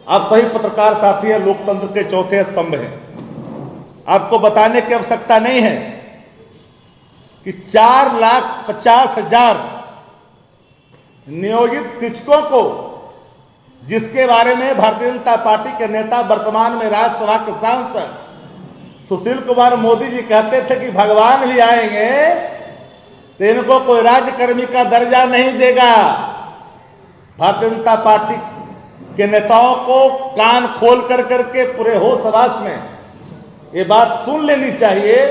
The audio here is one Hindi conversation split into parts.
आप सभी पत्रकार साथी हैं, लोकतंत्र के चौथे स्तंभ हैं। आपको बताने की आवश्यकता नहीं है कि 4,50,000 नियोजित शिक्षकों को, जिसके बारे में भारतीय जनता पार्टी के नेता, वर्तमान में राज्यसभा के सांसद सुशील कुमार मोदी जी कहते थे कि भगवान भी आएंगे तो इनको कोई राज्यकर्मी का दर्जा नहीं देगा। भारतीय जनता पार्टी के नेताओं को कान खोल कर करके पूरे होश हवास में ये बात सुन लेनी चाहिए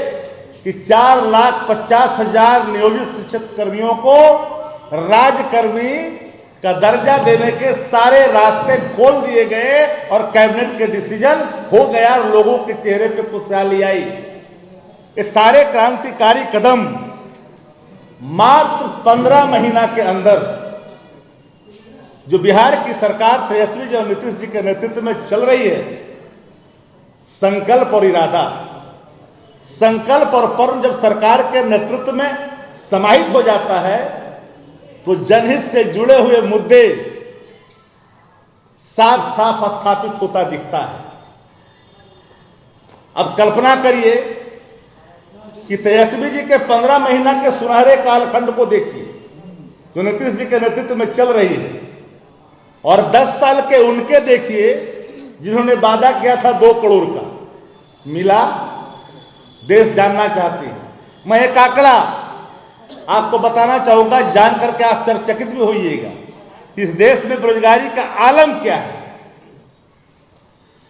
कि 4,50,000 नियोजित शिक्षक कर्मियों को राज्यकर्मी का दर्जा देने के सारे रास्ते खोल दिए गए और कैबिनेट के डिसीजन हो गया और लोगों के चेहरे पे खुशहाली आई। ये सारे क्रांतिकारी कदम मात्र 15 महीना के अंदर जो बिहार की सरकार तेजस्वी जी और नीतीश जी के नेतृत्व में चल रही है, संकल्प और इरादा, संकल्प और पर्व जब सरकार के नेतृत्व में समाहित हो जाता है तो जनहित से जुड़े हुए मुद्दे साफ साफ स्थापित होता दिखता है। अब कल्पना करिए कि तेजस्वी जी के 15 महीना के सुनहरे कालखंड को देखिए जो नीतीश जी के नेतृत्व में चल रही है, और 10 साल के उनके देखिए जिन्होंने वादा किया था 2 करोड़ का, मिला? देश जानना चाहती है। मैं एक आंकड़ा आपको बताना चाहूंगा, जान करके आश्चर्यचकित भी होइएगा इस देश में बेरोजगारी का आलम क्या है।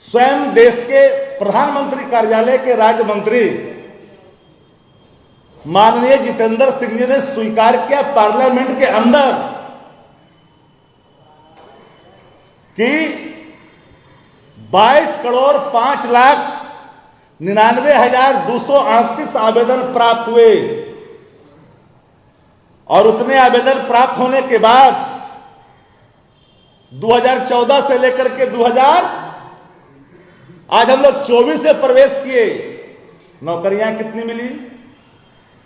स्वयं देश के प्रधानमंत्री कार्यालय के राज्य मंत्री माननीय जितेंद्र सिंह जी ने स्वीकार किया पार्लियामेंट के अंदर कि 22,05,99,238 आवेदन प्राप्त हुए, और उतने आवेदन प्राप्त होने के बाद 2014 से लेकर के 2000 आज हम लोग 24 में प्रवेश किए, नौकरियां कितनी मिली?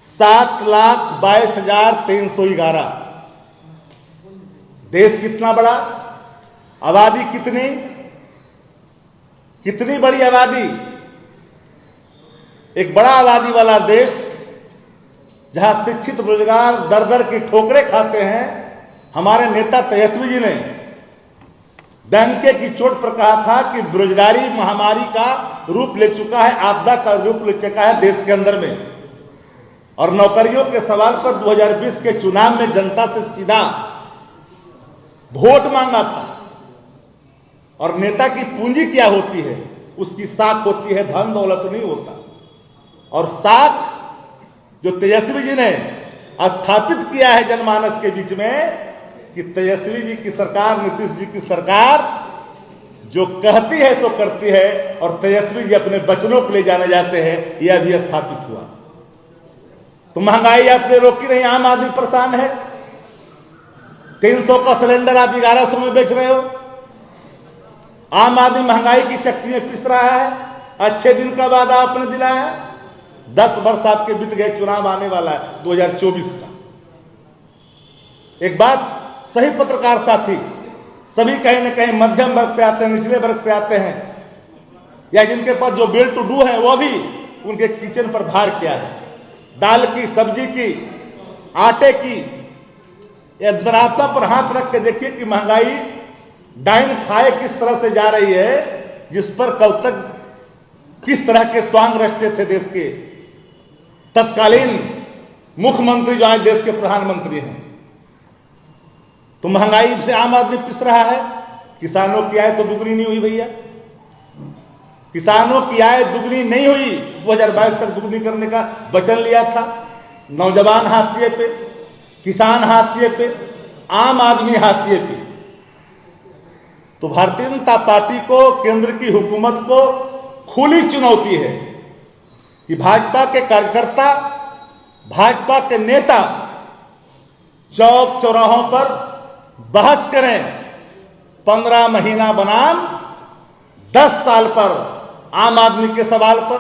7,22,311। देश कितना बड़ा, आबादी कितनी बड़ी आबादी, एक बड़ा आबादी वाला देश जहां शिक्षित रोजगार दर दर की ठोकरें खाते हैं। हमारे नेता तेजस्वी जी ने डंके की चोट पर कहा था कि बेरोजगारी महामारी का रूप ले चुका है, आपदा का रूप ले चुका है देश के अंदर में। और नौकरियों के सवाल पर 2020 के चुनाव में जनता से सीधा वोट मांगा था। और नेता की पूंजी क्या होती है? उसकी साख होती है, धन दौलत नहीं होता। और साख जो तेजस्वी जी ने स्थापित किया है जनमानस के बीच में कि तेजस्वी जी की सरकार, नीतीश जी की सरकार जो कहती है सो करती है, और तेजस्वी जी अपने वचनों को ले जाने जाते हैं, यह भी स्थापित हुआ। तो महंगाई आपने रोकी नहीं, आम आदमी परेशान है। 300 का सिलेंडर आप 1100 में बेच रहे हो। आम आदमी महंगाई की चक्की में पिस रहा है। अच्छे दिन का वादा आपने दिलाया है, 10 वर्ष आपके बीत गए, चुनाव आने वाला है 2024 का। एक बात सही पत्रकार साथी, सभी कहीं ना कहीं मध्यम वर्ग से आते हैं, निचले वर्ग से आते हैं, या जिनके पास जो वेल टू डू है वो भी उनके किचन पर भार किया है। दाल की, सब्जी की, आटे की, दरापा पर हाथ रख के देखिए कि महंगाई डाइन खाए किस तरह से जा रही है, जिस पर कल तक किस तरह के स्वांग रचते थे देश के तत्कालीन मुख्यमंत्री जो आज देश के प्रधानमंत्री हैं। तो महंगाई से आम आदमी पिस रहा है। किसानों की आय तो दुगनी नहीं हुई भैया, किसानों की आय दुगनी नहीं हुई। 2022 तक दुगनी करने का वचन लिया था। नौजवान हाशिए पे, किसान हाशिए पे, आम आदमी हाशिए पे। तो भारतीय जनता पार्टी को, केंद्र की हुकूमत को खुली चुनौती है कि भाजपा के कार्यकर्ता, भाजपा के नेता चौक चौराहों पर बहस करें। 15 महीना बनाम 10 साल पर, आम आदमी के सवाल पर,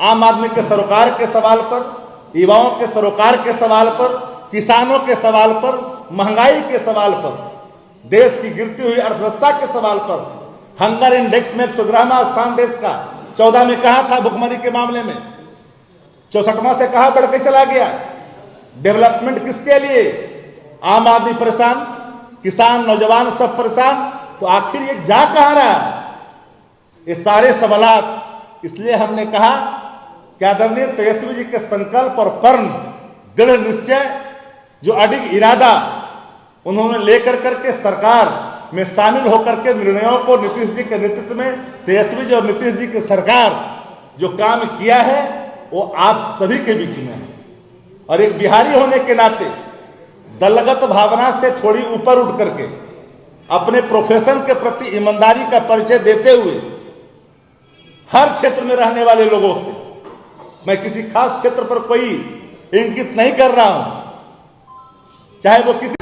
आम आदमी के सरोकार के सवाल पर, युवाओं के सरोकार के सवाल पर, किसानों के सवाल पर, महंगाई के सवाल पर, देश की गिरती हुई अर्थव्यवस्था के सवाल पर हंगर इंडेक्स में 111वां स्थान देश का। 14 में कहा था भुखमरी के मामले में, 64वां से कहा बढ़ के चला गया। डेवलपमेंट किसके लिए? आम आदमी परेशान, किसान, नौजवान सब परेशान, तो आखिर ये जा कहां रहा है? ये सारे सवालात इसलिए हमने कहा कि आदरणीय तेजस्वी जी के संकल्प और पर्म, दृढ़ निश्चय, जो अडिग इरादा उन्होंने लेकर करके सरकार में शामिल होकर के निर्णयों को नीतीश जी के नेतृत्व में तेजस्वी जी और नीतीश जी की सरकार जो काम किया है वो आप सभी के बीच में है। और एक बिहारी होने के नाते दलगत भावना से थोड़ी ऊपर उठ करके अपने प्रोफेशन के प्रति ईमानदारी का परिचय देते हुए हर क्षेत्र में रहने वाले लोगों से, मैं किसी खास क्षेत्र पर कोई इंगित नहीं कर रहा हूं, चाहे वो किसी